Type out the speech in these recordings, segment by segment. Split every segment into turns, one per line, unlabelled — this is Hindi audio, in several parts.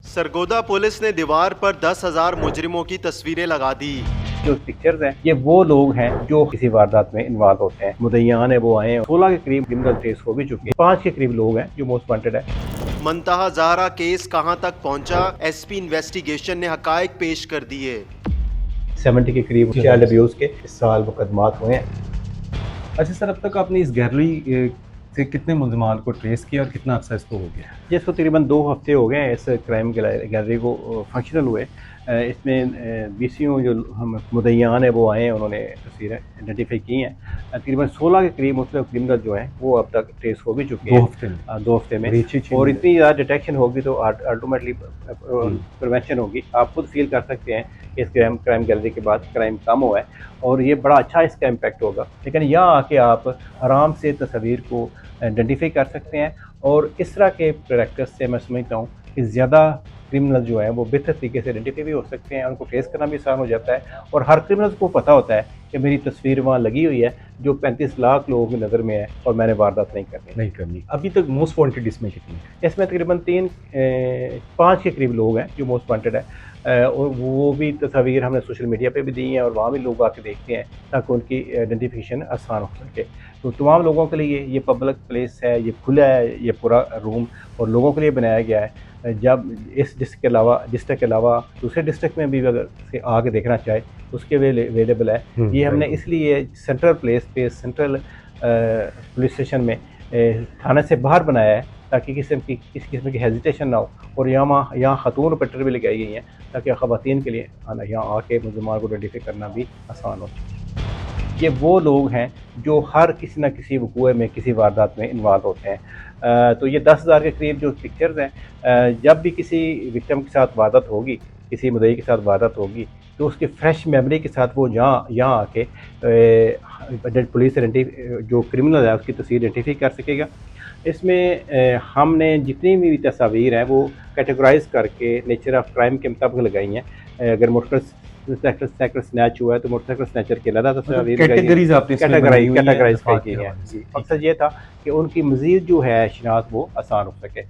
सरगोदा पुलिस ने दीवार पर 10,000 मुजरिमों की तस्वीरें लगा दी।
जो पिक्चर्स हैं ये वो लोग हैं जो किसी वारदात में इन्वॉल्व होते हैं। मुद्दईयान है वो आए हैं, 16 के करीब क्रिमिनल केस हो भी चुके हैं, 5 के करीब लोग हैं जो मोस्ट वांटेड है।
मंतहा ज़हरा केस कहां तक पहुंचा, एसपी इन्वेस्टिगेशन ने हकायक पेश कर दिए।
70 के करीब चाइल्ड अब्यूज के इस साल मुकदमात हुए हैं।
अच्छा सर, अब तक आपने इस गैलरी से कितने मुलजमान को ट्रेस किया और कितना अरसा इसको हो गया?
जिसको तकरीबन 2 हफ्ते हो गए हैं इस क्राइम गैलरी को फंक्शनल हुए। इसमें बीसियों जो हम मुद्दईयान है वो आए हैं, उन्होंने तस्वीरें आइडेंटिफाई की हैं। तकरीबन 16 के करीब मुख्तलिफ क्रिमिनल जो हैं वो अब तक ट्रेस हो भी चुके हैं
2 हफ्ते में।
2 हफ्ते में। और इतनी ज़्यादा डिटेक्शन होगी तो अल्टीमेटली प्रिवेंशन होगी। आप खुद फील कर सकते हैं कि इस क्राइम गैलरी के बाद क्राइम कम हुआ है और ये बड़ा अच्छा इसका इम्पैक्ट होगा। लेकिन यहाँ आके आप आराम से तस्वीर को आइडेंटिफाई कर सकते हैं और इस तरह के प्रैक्टिस से मैं समझता हूँ कि ज़्यादा क्रिमिनल जो हैं वो बेहतर तरीके से आइडेंटिफाई भी हो सकते हैं, उनको ट्रेस करना भी आसान हो जाता है और हर क्रिमिनल को पता होता है कि मेरी तस्वीर वहाँ लगी हुई है जो 35 लाख लोगों की नज़र में है और मैंने वारदात नहीं करनी।
अभी तक मोस्ट वांटेड इसमें कितने हैं?
इसमें तकरीबन 5 के करीब लोग हैं जो मोस्ट वांटेड है और वो भी तस्वीर हमने सोशल मीडिया पे भी दी हैं और वहाँ भी लोग आके देखते हैं ताकि उनकी आइडेंटिफिकेशन आसान हो सके। तो तमाम लोगों के लिए ये पब्लिक प्लेस है, ये खुला है, ये पूरा रूम और लोगों के लिए बनाया गया है। जब इस डिस्ट्रिक्ट के अलावा दूसरे डिस्ट्रिक्ट में भी अगर से आके देखना चाहे उसके अवेलेबल है। ये हमने इसलिए सेंट्रल प्लेस पे सेंट्रल पुलिस स्टेशन में थाने से बाहर बनाया है ताकि किसी किस्म की हेजिटेशन ना हो और यहाँ खातून रिपोर्टर भी लगाई गई हैं ताकि ख़वातीन के लिए आना यहाँ आके मुलज़मान को आइडेंटिफाई करना भी आसान हो। ये वो लोग हैं जो हर किसी न किसी वक़ूए में किसी वारदात में इन्वॉल्व होते हैं। तो ये 10,000 के करीब जो पिक्चर्स हैं, जब भी किसी विक्टिम के साथ वारदात होगी, किसी मुद्दई के साथ वारदात होगी तो उसकी फ्रेश मेमोरी के साथ वो यहाँ आके पुलिस जो क्रिमिनल है उसकी तस्वीर आइडेंटिफाई कर सकेगा। इसमें हमने जितनी भी तस्वीर हैं वो कैटेगराइज करके नेचर ऑफ क्राइम के मुताबिक लगाई हैं। अगर मोटरसाइकिल स्नैच हुआ है तो मोटरसाइकिल स्नैचर के अलग तस्वीर कैटेगराइज की है। मकसद ये था कि उनकी मज़ीद जो है शिनाख्त वो आसान हो सके।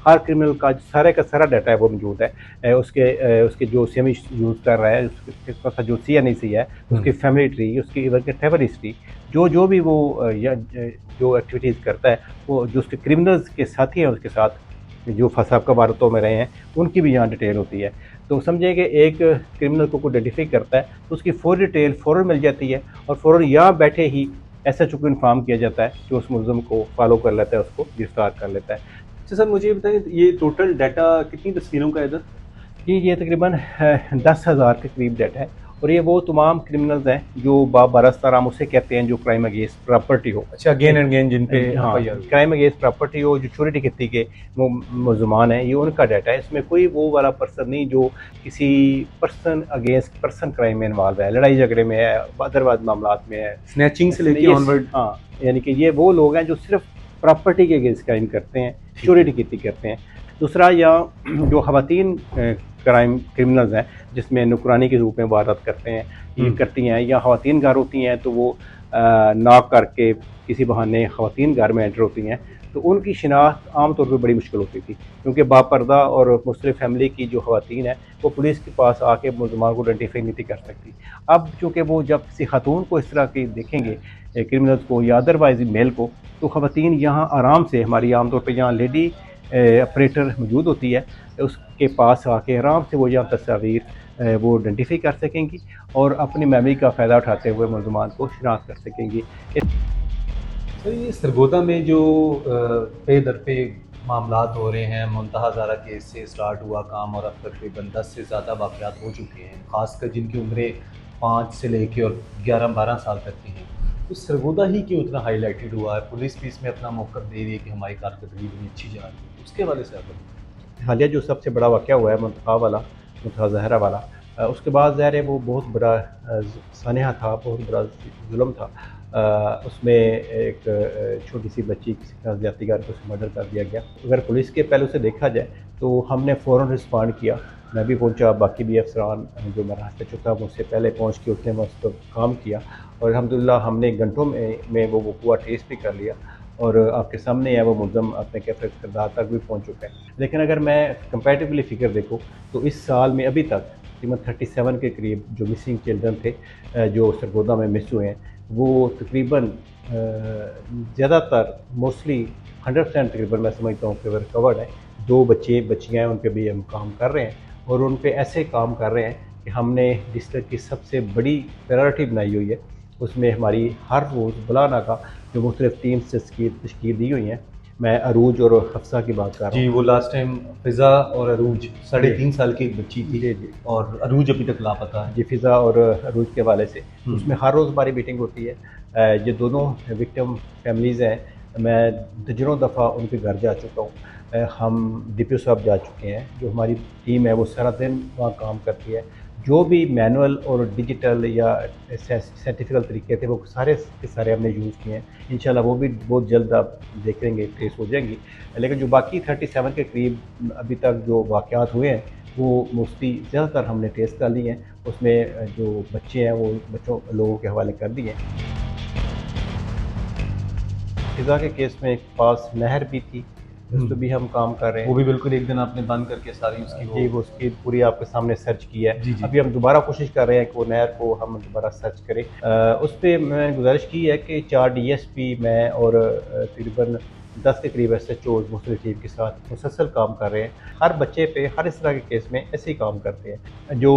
हर क्रिमिनल का सारा डाटा है वो मौजूद है। उसके जो सेम यूज़ कर रहा है, उसके पास जो CNC है, उसकी फैमिली ट्री, उसकी इवन के ट्रैवल हिस्ट्री, जो भी वो जो एक्टिविटीज़ करता है वो जो उसके क्रिमिनल्स के साथी हैं उसके साथ जो फसाब का वारतों में रहे हैं उनकी भी यहाँ डिटेल होती है। तो समझें कि एक क्रिमिनल को आइडेंटिफाई करता है तो उसकी फ़ौरी डिटेल फ़ौरन मिल जाती है और फ़ौरन यहाँ बैठे ही SHO को इन्फॉर्म किया जाता है जो उस मुलज़िम को फॉलो कर लेता है, उसको गिरफ्तार कर लेता है।
अच्छा सर, मुझे ये बताएं ये टोटल डाटा कितनी तस्वीरों का है इधर?
ये तकरीबन 10,000 के करीब डाटा है और ये वो तमाम क्रिमिनल्स हैं जो बाबरस्ताराम उसे कहते हैं जो क्राइम अगेंस्ट प्रॉपर्टी हो।
अच्छा, अगेन एंड अगेन जिन पे
क्राइम अगेंस्ट प्रॉपर्टी हो, जो चोरी डकैती के मुलज़मान हैं, ये उनका डाटा है। इसमें कोई वो वाला पर्सन नहीं जो किसी पर्सन अगेंस्ट पर्सन क्राइम में इन्वॉल्व है, लड़ाई झगड़े में है, अदरवाइज मामला में है,
स्नैचिंग से लेके ऑनवर्ड।
हाँ, यानी कि ये वो लोग हैं जो सिर्फ प्रॉपर्टी के अगेंस्ट क्राइम करते हैं, चोरी डकैती करते हैं। दूसरा यहाँ जो ख़वातीन क्रिमिनल्स हैं जिसमें नुकरानी के रूप में वारदात करते हैं, ये करती हैं या ख़वातीन घर होती हैं तो वो नॉक करके किसी बहाने ख़वातीन घर में एंटर होती हैं तो उनकी शिनाख्त आमतौर पर बड़ी मुश्किल होती थी क्योंकि बापर्दा और मुख्तलिफ फैमिली की जो ख़वातीन है वो पुलिस के पास आके मुलज़मान को आइडेंटिफाई नहीं कर सकती। अब चूँकि वो जब किसी खातून को इस तरह की देखेंगे क्रिमिनल्स को या अदरवाइज मेल को, तो ख़वातीन यहाँ आराम से, हमारी आमतौर पर यहाँ लेडी ऑपरेटर मौजूद होती है, उसके पास आके आराम से वो यहाँ तस्वीर वो आइडेंटिफाई कर सकेंगी और अपनी मेमोरी का फ़ायदा उठाते हुए मुलज़मान को शिनाख्त कर सकेंगी।
सर, ये सरगोदा में जो पे दर पे मामलात हो रहे हैं, मुंतहा ज़हरा केस से स्टार्ट हुआ काम और अब तकरीबन 10 से ज़्यादा वाक़यात हो चुके हैं, ख़ासकर जिनकी उम्रें 5 से लेके और 11-12 साल तक की हैं। तो सरगोदा ही क्यों इतना हाईलाइटेड हुआ है? पुलिस भी इसमें अपना मौक़िफ़ दे रही है कि हमारी कारकर्दगी बड़ी अच्छी जा रही है, उसके हवाले से आप
हालिया जो सबसे बड़ा वाक़या हुआ है मुंतहा ज़हरा वाला, उसके बाद ज़ाहिर है वो बहुत बड़ा सानहा था, बहुत बड़ा जुल्म था। उसमें एक छोटी सी बच्ची किसी का ज़्यादती करके उसे मर्डर कर दिया गया। अगर पुलिस के पहलू से देखा जाए तो हमने फ़ौरन रिस्पॉन्ड किया, मैं भी पहुंचा, बाकी भी अफसरान जो मेरा हाथ चुका मुझसे पहले पहुंच के उसने उस पर काम किया और अल्हम्दुलिल्लाह हमने घंटों में वो वक़ूआ ट्रेस भी कर लिया और आपके सामने है वो मुलज़म अपने कैफे किरदार तक भी पहुँच चुका है। लेकिन अगर मैं कंपैरेटिवली फ़िगर देखूँ तो इस साल में अभी तक तकरीबन 37 के करीब जो मिसिंग चिल्ड्रन थे जो सरगोदा में मिस हुए हैं, वो तकरीबन ज़्यादातर मोस्टली 100% तकरीबन मैं समझता हूँ कि वो रिकवर्ड है। 2 बच्चे बच्चियाँ हैं, उन पे भी हम काम कर रहे हैं और उन पे ऐसे काम कर रहे हैं कि हमने डिस्ट्रिक्ट की सबसे बड़ी प्रायोरिटी बनाई हुई है। उसमें हमारी हर रोज़ बुलाना जो मुख्तलिफ टीम्स से तश्कील दी हुई हैं। मैं अरूज और हफ्सा की बात कर रहा
जी,
हूँ।
वो लास्ट टाइम फ़िज़ा और अरूज 3.5 साल की एक बच्ची थी
जी, जी।
और अरूज अभी तक लापता है।
जी, फ़िज़ा और अरूज के हवाले से उसमें हर रोज़ हमारी मीटिंग होती है। ये दोनों विक्टिम फैमिलीज़ हैं, मैं दर्जनों दफ़ा उनके घर जा चुका हूँ। हम डीपीओ साहब जा चुके हैं, जो हमारी टीम है वो सारा दिन वहाँ काम करती है। जो भी मैनुअल और डिजिटल या साइंटिफिकल तरीके थे वो सारे के सारे हमने यूज़ किए हैं। इंशाल्लाह वो भी बहुत जल्द आप देखेंगे ट्रेस हो जाएंगी। लेकिन जो बाकी 37 के करीब अभी तक जो वाक़यात हुए हैं वो मोस्टली ज़्यादातर हमने ट्रेस कर लिए हैं। उसमें जो बच्चे हैं वो बच्चों लोगों के हवाले कर दिए हैं। फ़िज़ा के केस में एक पास नहर भी थी, उस पे भी हम काम कर रहे हैं।
वो भी बिल्कुल एक दिन आपने बंद करके सारी उसकी
जी, वो उसकी पूरी आपके सामने सर्च की है।
जी, जी।
अभी हम दोबारा कोशिश कर रहे हैं कि वो नहर को हम दोबारा सर्च करें। उस पे मैंने गुज़ारिश की है कि 4 डीएसपी मैं और तकरीबन 10 के करीब एसएचओज़ मुख्तलिफ टीम के साथ मुसलसल काम कर रहे हैं। हर बच्चे पे हर इस तरह के केस में ऐसे ही काम करते हैं। जो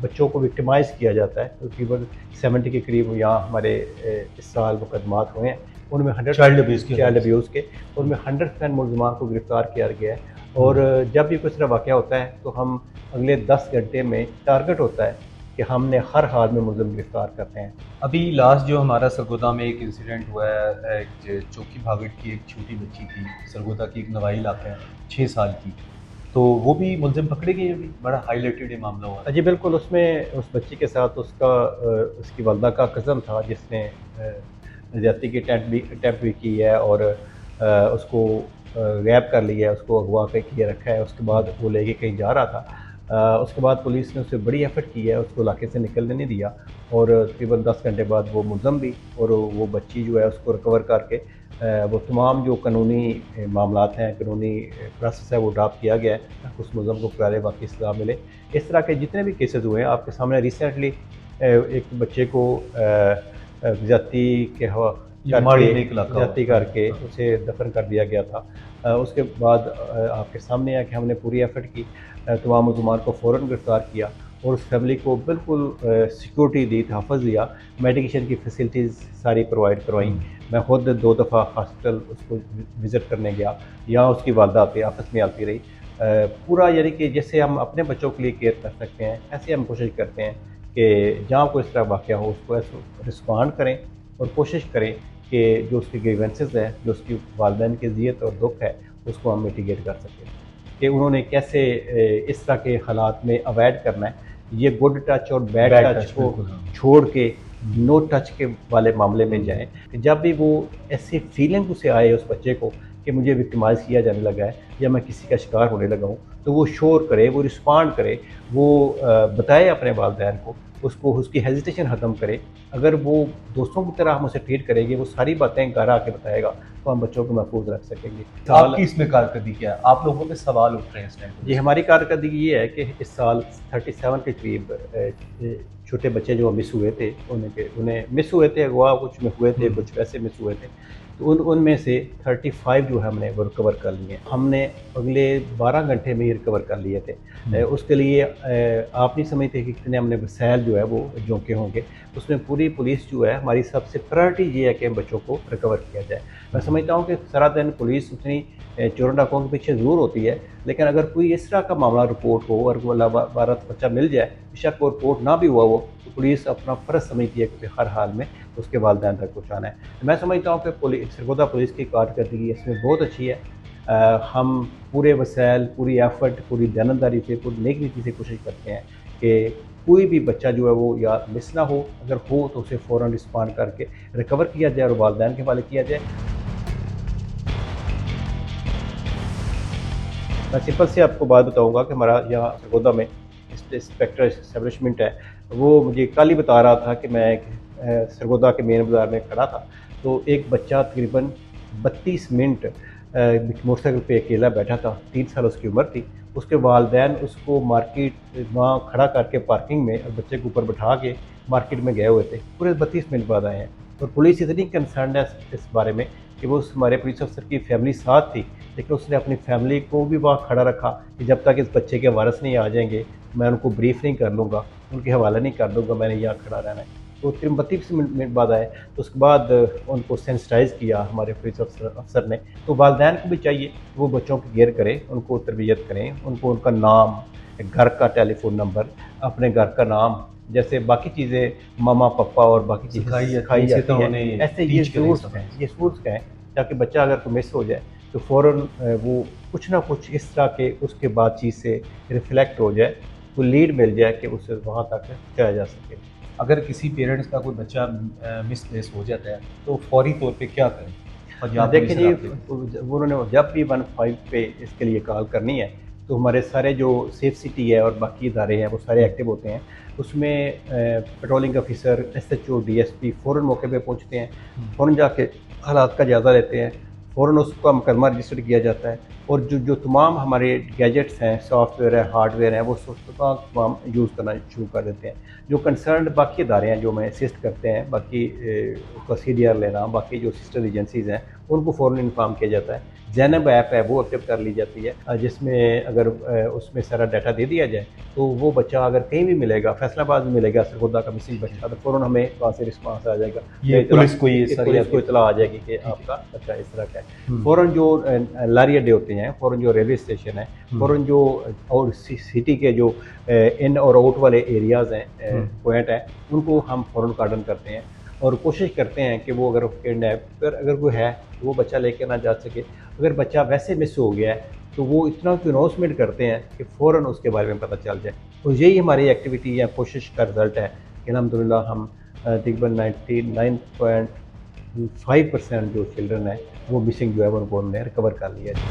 बच्चों को विक्टिमाइज़ किया जाता है तकरीबन 70 के करीब यहाँ हमारे इस साल मुकदमात हुए हैं। उनमें 100
चाइल्ड अब्यूज़ के
चाइल्ड अब्यूज़ के उनमें 100% मुलज़मान को गिरफ़्तार किया गया है। और जब भी कोई तरह वाक़या होता है तो हम अगले 10 घंटे में टारगेट होता है कि हमने हर हाल में मुलज़िम गिरफ़्तार करते हैं।
अभी लास्ट जो हमारा सरगोदा में एक इंसिडेंट हुआ है, एक चौकी भागट की एक छोटी बच्ची थी, सरगोदा की एक नवाई इलाका है, 6 साल की, तो वो भी मुलज़िम पकड़े गए अभी, बड़ा हाईलाइटेड ये मामला हुआ।
जी बिल्कुल, उसमें उस बच्ची के साथ उसकी वालदा का कज़न था जिसने ज़्यादती की अटैम्प्ट भी की है और उसको गैब कर लिया है, उसको अगवा पे किए रखा है। उसके बाद वो लेके कहीं जा रहा था। उसके बाद पुलिस ने उसे बड़ी एफ़र्ट की है, उसको इलाके से निकलने नहीं दिया और तकरीबन 10 घंटे बाद वो मुलज़म भी और वो बच्ची जो है उसको रिकवर करके वो तमाम जो कानूनी मामलात हैं, कानूनी प्रोसेस है वो ड्राफ्ट किया गया है ताकि उस मुलज़म को फ़ौरी वाक़ई सज़ा मिले। इस तरह के जितने भी केसेस हुए हैं आपके सामने रिसेंटली एक बच्चे को ज़्यादती के ज़्यादती करके उसे दफन कर दिया गया था। उसके बाद आपके सामने है कि हमने पूरी एफ़र्ट की, तमाम मुलज़मान को फ़ौरन गिरफ़्तार किया और उस फैमिली को बिल्कुल सिक्योरिटी दी, तहफ़्फ़ुज़ दिया, मेडिकेशन की फ़ैसिलिटीज़ सारी प्रोवाइड करवाई। मैं खुद 2 दफ़ा हॉस्पिटल उसको विज़िट करने गया, यहाँ उसकी वालदा पे आपस में आती रही। पूरा यानी कि जैसे हम अपने बच्चों के लिए केयर कर सकते हैं, ऐसे हम कोशिश करते हैं कि जहाँ कोई इस तरह वाक़या हो उसको रिस्पॉन्ड करें और कोशिश करें कि जो उसके ग्रीवेंसेस हैं, जो उसकी वालिदैन की अज़ियत और दुःख है, उसको हम मिटिगेट कर सकें कि उन्होंने कैसे इस तरह के हालात में अवॉइड करना है। ये गुड टच और बैड टच को छोड़ के नो टच के वाले मामले में जाएँ। जब भी वो ऐसी फीलिंग उसे आए उस बच्चे को कि मुझे विक्टिमाइज़ किया जाने लगा है या मैं किसी का शिकार होने लगा हूँ, तो वो शोर करे, वो रिस्पॉन्ड करे, वो बताए अपने वालिदैन को, उसको उसकी हेजिटेशन ख़त्म करे। अगर वो दोस्तों की तरह हम उसे ट्रीट करेंगे, वो सारी बातें घर आके बताएगा, तो हम बच्चों को महफूज रख सकेंगे।
आपकी इसमें कारकर्दगी क्या है? आप लोगों पे सवाल उठ रहे हैं इस टाइम?
जी, हमारी कारकर्दगी ये है कि इस साल 37 के करीब छोटे बच्चे जो मिस हुए थे, उन्हें मिस हुए थे, अगवा कुछ में हुए थे, कुछ वैसे मिस हुए थे। तो उनमें से 35 जो है हमने वो रिकवर कर लिए। हमने अगले 12 घंटे में ही रिकवर कर लिए थे। उसके लिए आप नहीं समझते कि कितने हमने वसाइल जो है वो झोंके होंगे। उसमें पूरी पुलिस जो है हमारी सबसे प्रायोरिटी ये है कि बच्चों को रिकवर किया जाए। मैं समझता हूँ कि सारा दिन पुलिस उतनी चोरों डाकुओं के पीछे ज़रूर होती है, लेकिन अगर कोई इस तरह का मामला रिपोर्ट हो और वो वारदात बच्चा मिल जाए, बेशक वो रिपोर्ट ना भी हुआ हो, तो पुलिस अपना फ़र्ज़ समझती है कि हर हाल में उसके वालिदैन तक पहुँचाना है। मैं समझता हूँ कि सरगोदा पुलिस की कारकर्दगी इसमें बहुत अच्छी है। हम पूरे वसाइल, पूरी एफ़र्ट, पूरी दयानतदारी से, पूरी नेक नीति से कोशिश करते हैं कि कोई भी बच्चा जो है वो या मिस ना हो, अगर हो तो उसे फ़ौरन रिस्पॉन्ड करके रिकवर किया जाए और वालिदैन के हवाले किया जाए। मैं सिंपल से आपको बात बताऊंगा कि हमारा यहाँ सरगोदा में इंस्पेक्टर एस्टेब्लिशमेंट है, वो मुझे कल ही बता रहा था कि मैं सरगोदा के मेन बाज़ार में खड़ा था, तो एक बच्चा तकरीबन 32 मिनट मोटरसाइकिल पे अकेला बैठा था, 3 साल उसकी उम्र थी। उसके वालिदैन उसको मार्केट वहाँ खड़ा करके पार्किंग में और बच्चे को ऊपर बिठा के मार्केट में गए हुए थे। पूरे 32 मिनट बाद आए हैं और पुलिस इतनी कंसर्न है इस बारे में कि वो हमारे पुलिस अफसर की फैमिली साथ थी, लेकिन उसने अपनी फैमिली को भी वहाँ खड़ा रखा कि जब तक इस बच्चे के वारिस नहीं आ जाएंगे मैं उनको ब्रीफ नहीं कर लूँगा, उनके हवाला नहीं कर दूँगा, मैंने यहाँ खड़ा रहना है। तो 32 मिनट बाद आए, तो उसके बाद उनको सेंसिटाइज़ किया हमारे पुलिस अफसर ने। तो वालिदैन को भी चाहिए कि वो बच्चों की केयर करें, उनको तरबियत करें, उनको उनका नाम, घर का टेलीफ़ोन नंबर, अपने घर का नाम, जैसे बाकी चीज़ें मामा पापा और बाकी चीज़ें सिखाई जाती हैं, ऐसे ये रूल्स हैं ताकि बच्चा अगर कोई मिस हो जाए तो फ़ौरन वो कुछ ना कुछ इस तरह के उसके बातचीत से रिफ्लेक्ट हो जाए, तो लीड मिल जाए कि उसे वहाँ तक पहुँचाया जा सके।
अगर किसी पेरेंट्स का कोई बच्चा मिसप्लेस हो जाता है तो फौरी तौर पे क्या करें? पंजाब
देखिए
पुलिस
जी,
राब्ते में।
उन्होंने जब भी 15 पे इसके लिए कॉल करनी है तो हमारे सारे जो सेफ सिटी है और बाकी इदारे हैं वो सारे एक्टिव होते हैं। उसमें पेट्रोलिंग ऑफिसर, एसएचओ, डीएसपी फ़ौरन मौके पे पहुंचते हैं, फ़ौरन जाके हालात का जायज़ा लेते हैं, फ़ौरन उसका मुकदमा रजिस्टर किया जाता है और जो तमाम हमारे गैजेट्स हैं, सॉफ्टवेयर है, हार्डवेयर है, वो तमाम यूज़ करना शुरू कर देते हैं। जो कंसर्न्ड बाकी इदारे हैं जो हमें असिस्ट करते हैं, बाकी उसका सीडीआर लेना, बाकी जो सिस्टर एजेंसीज़ हैं उनको फ़ौरन इन्फॉर्म किया जाता है। ज़ैनब ऐप है वो एक्टिव कर ली जाती है, जिसमें अगर उसमें सारा डाटा दे दिया जाए तो वो बच्चा अगर कहीं भी मिलेगा, फैसलाबाद में मिलेगा सरगोदा का मिसिंग बच्चा, तो फ़ौरन हमें वहाँ से रिस्पांस आ जाएगा।
ये पुलिस को
इतला आ जाएगी कि आपका बच्चा इस तरह का है। फ़ौरन जो लारी अड्डे होते हैं, फ़ौरन जो रेलवे स्टेशन है, फ़ौरन जो और सिटी के जो इन और आउट वाले एरियाज़ हैं, पॉइंट हैं, उनको हम फ़ौरन कार्डन करते हैं और कोशिश करते हैं कि वो अगर किडनैपर अगर कोई है तो वो बच्चा लेके ना जा सके। अगर बच्चा वैसे मिस हो गया है तो वो इतना अनाउंसमेंट करते हैं कि फ़ौरन उसके बारे में पता चल जाए। तो यही हमारी एक्टिविटी या कोशिश का रिज़ल्ट है कि अल्हम्दुलिल्लाह हम तकरीबन 99.5% जो चिल्ड्रन हैं वो मिसिंग जो है उनको हमने रिकवर कर लिया है।